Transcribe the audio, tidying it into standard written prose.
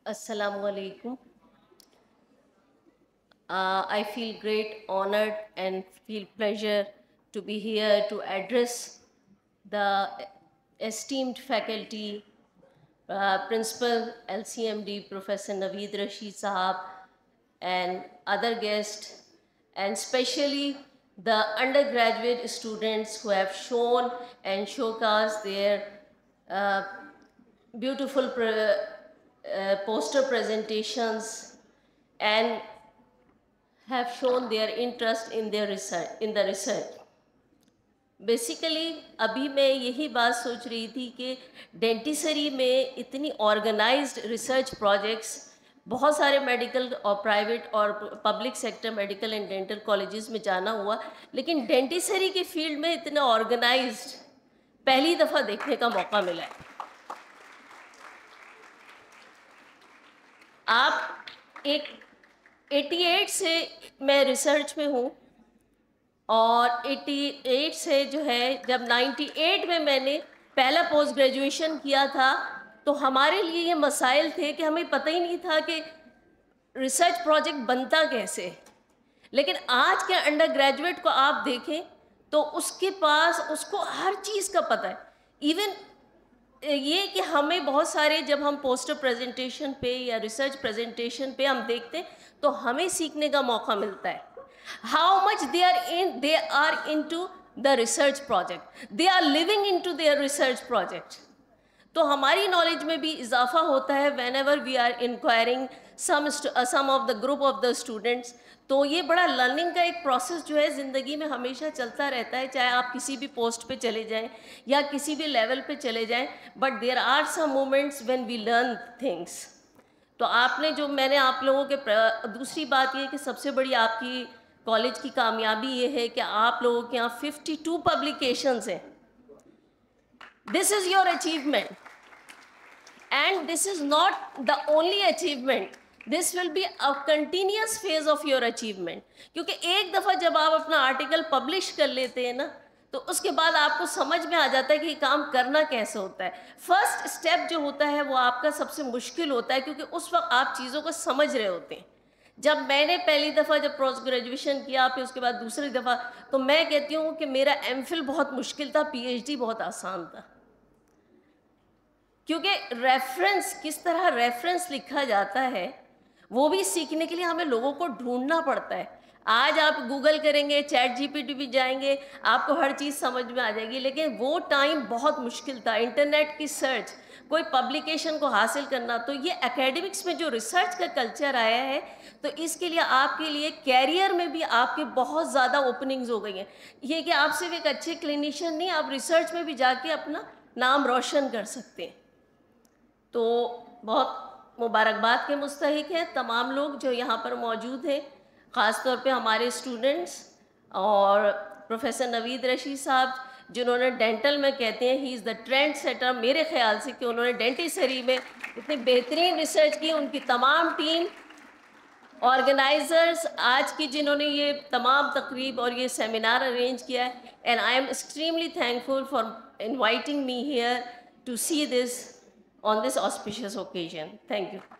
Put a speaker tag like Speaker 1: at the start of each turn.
Speaker 1: Assalamu alaikum. I feel great honored and feel pleasure to be here to address the esteemed faculty, Principal LCMD Professor Naveed Rashid Sahab and other guests, and especially the undergraduate students who have shown and showcased their beautiful poster presentations and have shown their interest in their research. Basically अभी मैं यही बात सोच रही थी कि डेंटिसरी में इतनी ऑर्गेनाइज्ड रिसर्च प्रोजेक्ट्स बहुत सारे मेडिकल और प्राइवेट और public sector medical and dental colleges में जाना हुआ, लेकिन डेंटिसरी के फील्ड में इतना ऑर्गेनाइज्ड पहली दफ़ा देखने का मौका मिला है। आप एक 88 से मैं रिसर्च में हूँ और 88 से जो है जब 98 में मैंने पहला पोस्ट ग्रेजुएशन किया था तो हमारे लिए ये मसाइल थे कि हमें पता ही नहीं था कि रिसर्च प्रोजेक्ट बनता कैसे। लेकिन आज के अंडर ग्रेजुएट को आप देखें तो उसके पास उसको हर चीज़ का पता है। इवन ये कि हमें बहुत सारे जब हम पोस्टर प्रेजेंटेशन पे या रिसर्च प्रेजेंटेशन पे हम देखते हैं तो हमें सीखने का मौका मिलता है। How much they are into the research project, they are living into their research project। तो हमारी नॉलेज में भी इजाफा होता है whenever we are inquiring some of the group of the students। तो ये बड़ा लर्निंग का एक प्रोसेस जो है ज़िंदगी में हमेशा चलता रहता है, चाहे आप किसी भी पोस्ट पे चले जाएं या किसी भी लेवल पे चले जाएं, but there are some moments when we learn things. तो आपने जो मैंने आप लोगों के दूसरी बात ये कि सबसे बड़ी आपकी कॉलेज की कामयाबी ये है कि आप लोगों के यहाँ 52 पब्लिकेशंस हैं। This is your achievement and this is not the only achievement, this will be a continuous phase of your achievement. क्योंकि एक दफ़ा जब आप अपना आर्टिकल पब्लिश कर लेते हैं ना तो उसके बाद आपको समझ में आ जाता है कि ये काम करना कैसे होता है। फर्स्ट स्टेप जो होता है वो आपका सबसे मुश्किल होता है क्योंकि उस वक्त आप चीज़ों को समझ रहे होते हैं। जब मैंने पहली दफ़ा जब पोस्ट ग्रेजुएशन किया फिर उसके बाद दूसरी दफ़ा, तो मैं कहती हूँ कि मेरा एमफिल बहुत मुश्किल था, पीएचडी बहुत आसान था। क्योंकि रेफरेंस, किस तरह रेफरेंस लिखा जाता है वो भी सीखने के लिए हमें लोगों को ढूंढना पड़ता है। आज आप गूगल करेंगे, चैट जीपीटी भी जाएंगे, आपको हर चीज़ समझ में आ जाएगी, लेकिन वो टाइम बहुत मुश्किल था। इंटरनेट की सर्च, कोई पब्लिकेशन को हासिल करना, तो ये एकेडमिक्स में जो रिसर्च का कल्चर आया है तो इसके लिए आपके लिए कैरियर में भी आपके बहुत ज़्यादा ओपनिंग्स हो गई हैं। ये कि आप सिर्फ एक अच्छे क्लिनिशियन नहीं, आप रिसर्च में भी जाके अपना नाम रोशन कर सकते हैं। तो बहुत मुबारकबाद के मुस्तहिक हैं तमाम लोग जो यहाँ पर मौजूद हैं, ख़ास तौर पे हमारे स्टूडेंट्स और प्रोफेसर नवीद रशीद साहब जिन्होंने डेंटल में कहते हैं he is the trend setter. मेरे ख्याल से कि उन्होंने डेंटिसरी में इतनी बेहतरीन रिसर्च की, उनकी तमाम टीम, ऑर्गेनाइजर्स आज की जिन्होंने ये तमाम तकरीब और ये सेमिनार अरेंज किया है, and I am extremely thankful for inviting me here to see this on this auspicious occasion. Thank you.